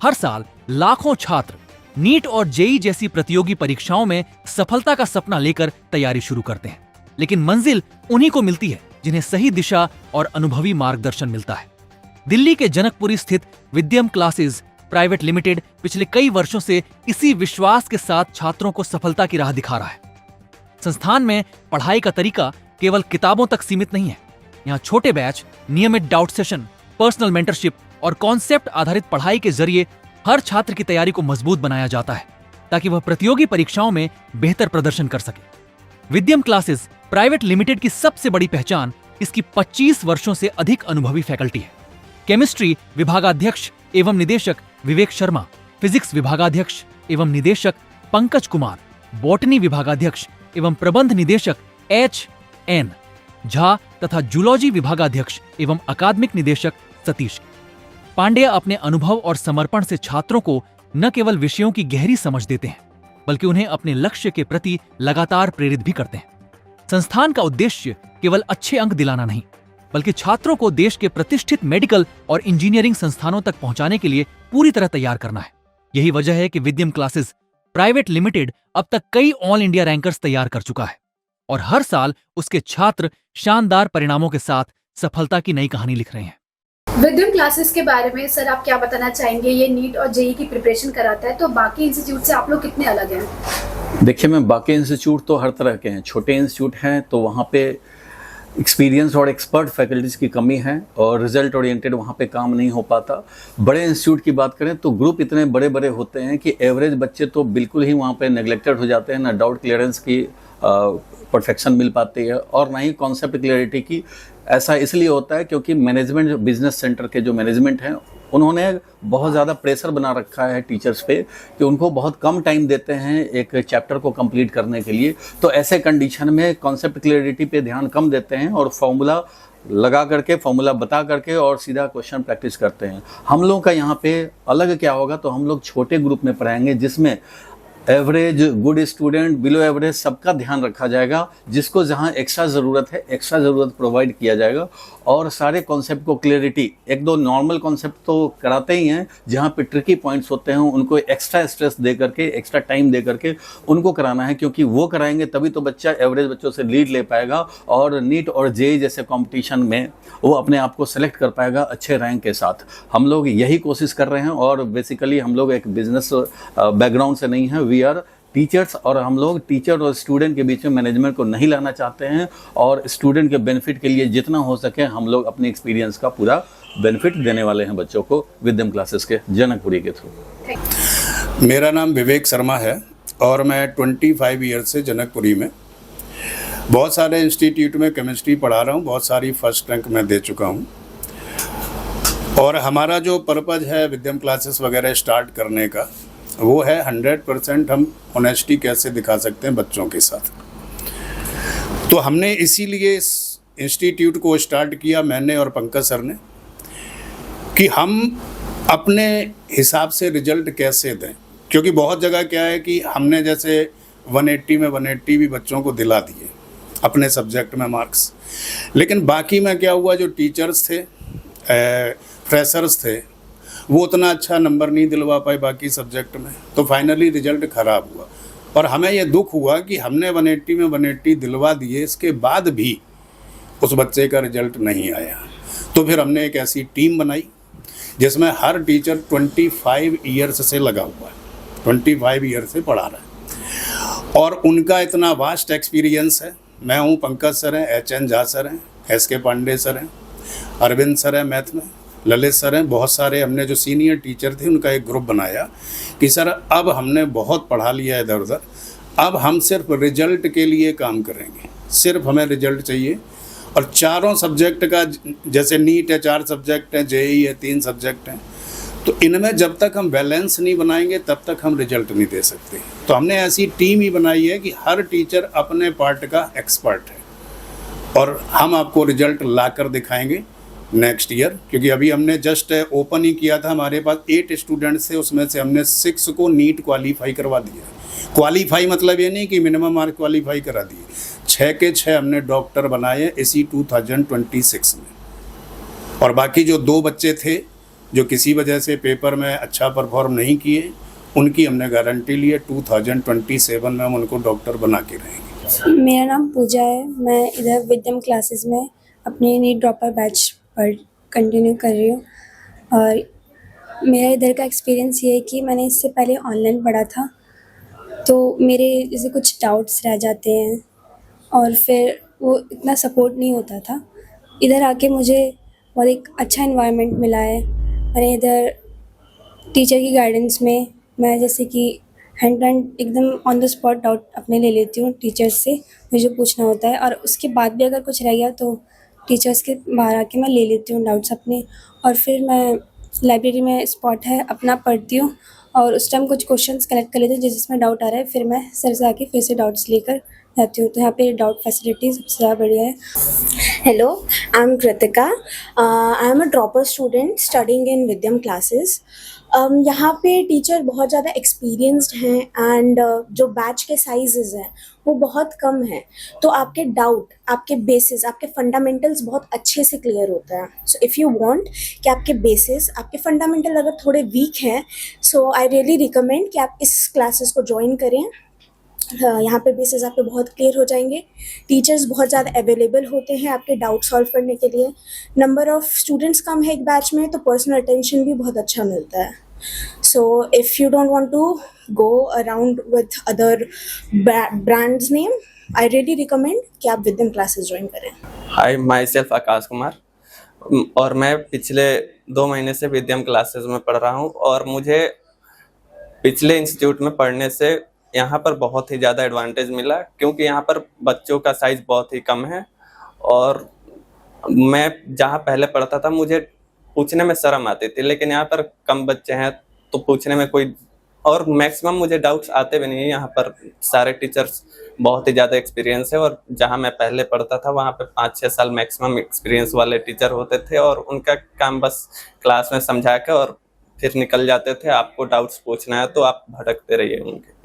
हर साल लाखों छात्र नीट और जेई जैसी प्रतियोगी परीक्षाओं में सफलता का सपना लेकर तैयारी शुरू करते हैं, लेकिन मंजिल उन्हीं को मिलती है जिन्हें सही दिशा और अनुभवी मार्गदर्शन मिलता है। दिल्ली के जनकपुरी स्थित विद्यम क्लासेस प्राइवेट लिमिटेड पिछले कई वर्षों से इसी विश्वास के साथ छात्रों को सफलता की राह दिखा रहा है। संस्थान में पढ़ाई का तरीका केवल किताबों तक सीमित नहीं है। यहाँ छोटे बैच, नियमित डाउट सेशन, पर्सनल मेंटरशिप और कॉन्सेप्ट आधारित पढ़ाई के जरिए हर छात्र की तैयारी को मजबूत बनाया जाता है ताकि वह प्रतियोगी परीक्षाओं में बेहतर प्रदर्शन कर सके। विद्यम क्लासेस प्राइवेट लिमिटेड की सबसे बड़ी पहचान इसकी 25 वर्षों से अधिक अनुभवी फैकल्टी है। केमिस्ट्री विभागाध्यक्ष एवं निदेशक विवेक शर्मा, फिजिक्स विभागाध्यक्ष एवं निदेशक पंकज कुमार, बॉटनी विभागाध्यक्ष एवं प्रबंध निदेशक H.N. झा तथा जूलॉजी विभागाध्यक्ष एवं अकादमिक निदेशक सतीश पांडे अपने अनुभव और समर्पण से छात्रों को न केवल विषयों की गहरी समझ देते हैं, बल्कि उन्हें अपने लक्ष्य के प्रति लगातार प्रेरित भी करते हैं। संस्थान का उद्देश्य केवल अच्छे अंक दिलाना नहीं, बल्कि छात्रों को देश के प्रतिष्ठित मेडिकल और इंजीनियरिंग संस्थानों तक पहुंचाने के लिए पूरी तरह तैयार करना है। यही वजह है कि विद्यम क्लासेस प्राइवेट लिमिटेड अब तक कई ऑल इंडिया रैंकर्स तैयार कर चुका है और हर साल उसके छात्र शानदार परिणामों के साथ सफलता की नई कहानी लिख रहे हैं। विद्यम क्लासेस के बारे में सर आप क्या बताना चाहेंगे? ये नीट और जेई की प्रिपरेशन कराता है, तो बाकी इंस्टीट्यूट से आप लोग कितने अलग हैं? देखिए मैम, बाकी इंस्टीट्यूट तो हर तरह के हैं। छोटे इंस्टीट्यूट हैं तो वहाँ पे एक्सपीरियंस और एक्सपर्ट फैकल्टीज की कमी है और रिजल्ट ओरिएंटेड वहाँ पे काम नहीं हो पाता। बड़े इंस्टीट्यूट की बात करें तो ग्रुप इतने बड़े बड़े होते हैं कि एवरेज बच्चे तो बिल्कुल ही वहाँ पे नेग्लेक्टेड हो जाते हैं। ना डाउट क्लियरेंस की परफेक्शन मिल पाती है और ना ही कॉन्सेप्ट क्लियरिटी की। ऐसा इसलिए होता है क्योंकि मैनेजमेंट, बिजनेस सेंटर के जो मैनेजमेंट हैं, उन्होंने बहुत ज़्यादा प्रेशर बना रखा है टीचर्स पे कि उनको बहुत कम टाइम देते हैं एक चैप्टर को कंप्लीट करने के लिए। तो ऐसे कंडीशन में कॉन्सेप्ट क्लियरिटी पे ध्यान कम देते हैं और फॉर्मूला लगा करके, फॉर्मूला बता करके और सीधा क्वेश्चन प्रैक्टिस करते हैं। हम लोग का यहाँ पे अलग क्या होगा, तो हम लोग छोटे ग्रुप में पढ़ाएंगे जिसमें average, good student, below average सबका ध्यान रखा जाएगा। जिसको जहाँ एक्स्ट्रा ज़रूरत है, एक्स्ट्रा ज़रूरत प्रोवाइड किया जाएगा और सारे कॉन्सेप्ट को क्लियरिटी, एक दो नॉर्मल कॉन्सेप्ट तो कराते ही हैं, जहाँ पे ट्रिकी पॉइंट्स होते हैं उनको एक्स्ट्रा स्ट्रेस दे करके, एक्स्ट्रा टाइम दे करके उनको कराना है, क्योंकि वो कराएंगे तभी तो बच्चा एवरेज बच्चों से लीड ले पाएगा और नीट और जेईई जैसे कॉम्पिटिशन में वो अपने आप को सेलेक्ट कर पाएगा अच्छे रैंक के साथ। हम लोग यही कोशिश कर रहे हैं और बेसिकली हम लोग एक बिजनेस बैकग्राउंड से नहीं है, वी आर टीचर्स, और हम लोग टीचर और स्टूडेंट के बीच में मैनेजमेंट को नहीं लाना चाहते हैं और स्टूडेंट के बेनिफिट के लिए जितना हो सके हम लोग अपने एक्सपीरियंस का पूरा बेनिफिट देने वाले हैं बच्चों को विद्यम क्लासेस के जनकपुरी के थ्रू। मेरा नाम विवेक शर्मा है और मैं 25 ईयर से जनकपुरी में बहुत सारे इंस्टीट्यूट में केमिस्ट्री पढ़ा रहा हूँ। बहुत सारी फर्स्ट रैंक मैं दे चुका हूँ और हमारा जो पर्पज़ है विद्यम क्लासेस वगैरह स्टार्ट करने का, वो है 100% हम ऑनेस्टी कैसे दिखा सकते हैं बच्चों के साथ। तो हमने इसीलिए इस इंस्टीट्यूट को स्टार्ट किया, मैंने और पंकज सर ने, कि हम अपने हिसाब से रिजल्ट कैसे दें। क्योंकि बहुत जगह क्या है कि हमने जैसे 180 में 180 भी बच्चों को दिला दिए अपने सब्जेक्ट में मार्क्स, लेकिन बाकी में क्या हुआ, जो टीचर्स थे, फ्रेशर्स थे, वो उतना अच्छा नंबर नहीं दिलवा पाए बाकी सब्जेक्ट में, तो फाइनली रिजल्ट ख़राब हुआ। और हमें ये दुख हुआ कि हमने 180 में 180 दिलवा दिए, इसके बाद भी उस बच्चे का रिजल्ट नहीं आया। तो फिर हमने एक ऐसी टीम बनाई जिसमें हर टीचर 25 ईयर्स से लगा हुआ है, 25 ईयर से पढ़ा रहा है और उनका इतना वास्ट एक्सपीरियंस है। मैं हूँ, पंकज सर हैं, H.N. झा सर हैं, S.K. पांडे सर हैं, अरविंद सर हैं मैथ में, ललित सर हैं, बहुत सारे हमने जो सीनियर टीचर थे उनका एक ग्रुप बनाया कि सर अब हमने बहुत पढ़ा लिया है इधर उधर, अब हम सिर्फ रिजल्ट के लिए काम करेंगे, सिर्फ हमें रिजल्ट चाहिए। और चारों सब्जेक्ट का, जैसे नीट है 4 सब्जेक्ट हैं, जेईई है 3 सब्जेक्ट हैं, तो इनमें जब तक हम बैलेंस नहीं बनाएंगे तब तक हम रिजल्ट नहीं दे सकते। तो हमने ऐसी टीम ही बनाई है कि हर टीचर अपने पार्ट का एक्सपर्ट है और हम आपको रिजल्ट ला कर दिखाएंगे नेक्स्ट ईयर। क्योंकि अभी हमने जस्ट ओपन ही किया था, हमारे पास 8 स्टूडेंट्स थे, उसमें से हमने 6 को नीट क्वालिफाई करवा दिया। क्वालिफाई मतलब ये नहीं कि मिनिमम मार्क क्वालिफाई करा दिए, 6 के 6 हमने डॉक्टर बनाए इसी 2026 में। और बाकी जो 2 बच्चे थे जो किसी वजह से पेपर में अच्छा परफॉर्म नहीं किए, उनकी हमने गारंटी ली है 2027 में हम उनको डॉक्टर बना के रहेंगे। मेरा नाम पूजा है। मैं इधर विद्यम क्लासेस में अपने नीट ड्रॉपर बैच पर कंटिन्यू कर रही हूँ। और मेरा इधर का एक्सपीरियंस ये है कि मैंने इससे पहले ऑनलाइन पढ़ा था, तो मेरे जैसे कुछ डाउट्स रह जाते हैं और फिर वो इतना सपोर्ट नहीं होता था। इधर आके मुझे बहुत एक अच्छा एनवायरनमेंट मिला है। मैंने इधर टीचर की गाइडेंस में मैं जैसे कि हैंड एंड एकदम ऑन द स्पॉट डाउट अपने ले लेती हूँ टीचर्स से, मुझे जो पूछना होता है, और उसके बाद भी अगर कुछ रह गया तो टीचर्स के बाहर आके मैं ले लेती हूँ डाउट्स अपने। और फिर मैं लाइब्रेरी में स्पॉट है अपना पढ़ती हूँ और उस टाइम कुछ क्वेश्चंस कलेक्ट कर लेती हूँ जिसमें डाउट आ रहा है, फिर मैं सर से आके फिर से डाउट्स लेकर जाती हूँ। तो यहाँ पे डाउट फैसिलिटी सबसे ज़्यादा बढ़िया है। Hello, I'm Kritika. I am a dropper student studying in Vidyam classes. यहाँ पे टीचर बहुत ज़्यादा एक्सपीरियंस्ड हैं एंड जो बैच के साइजेस हैं वो बहुत कम है, तो आपके डाउट, आपके बेसिस, आपके फंडामेंटल्स बहुत अच्छे से क्लियर होता है। सो इफ़ यू वांट कि आपके बेसिस, आपके फंडामेंटल अगर थोड़े वीक हैं, सो आई रियली रिकमेंड कि आप इस क्लासेस को ज्वाइन करें। यहाँ पे बेसिस आपके बहुत क्लियर हो जाएंगे। टीचर्स बहुत ज़्यादा अवेलेबल होते हैं आपके डाउट सॉल्व करने के लिए। नंबर ऑफ़ स्टूडेंट्स कम है एक बैच में, तो पर्सनल अटेंशन भी बहुत अच्छा मिलता है। So if you don't want to go around with other brands name, I really recommend कि आप विद्यम क्लासेस ज्वाइन करें। हाय, माई सेल्फ आकाश कुमार, और मैं पिछले 2 महीने से विद्यम क्लासेस में पढ़ रहा हूँ। और मुझे पिछले इंस्टीट्यूट में पढ़ने से यहाँ पर बहुत ही ज़्यादा एडवांटेज मिला, क्योंकि यहाँ पर बच्चों का साइज़ बहुत ही कम है। और मैं जहाँ पहले पढ़ता था मुझे पूछने में शर्म आती थी, लेकिन यहाँ पर कम बच्चे हैं तो पूछने में कोई, और मैक्सिमम मुझे डाउट्स आते भी नहीं है। यहाँ पर सारे टीचर्स बहुत ही ज़्यादा एक्सपीरियंस है, और जहाँ मैं पहले पढ़ता था वहाँ पे 5-6 साल मैक्सिमम एक्सपीरियंस वाले टीचर होते थे, और उनका काम बस क्लास में समझा के और फिर निकल जाते थे। आपको डाउट्स पूछना है तो आप भटकते रहिए उनके।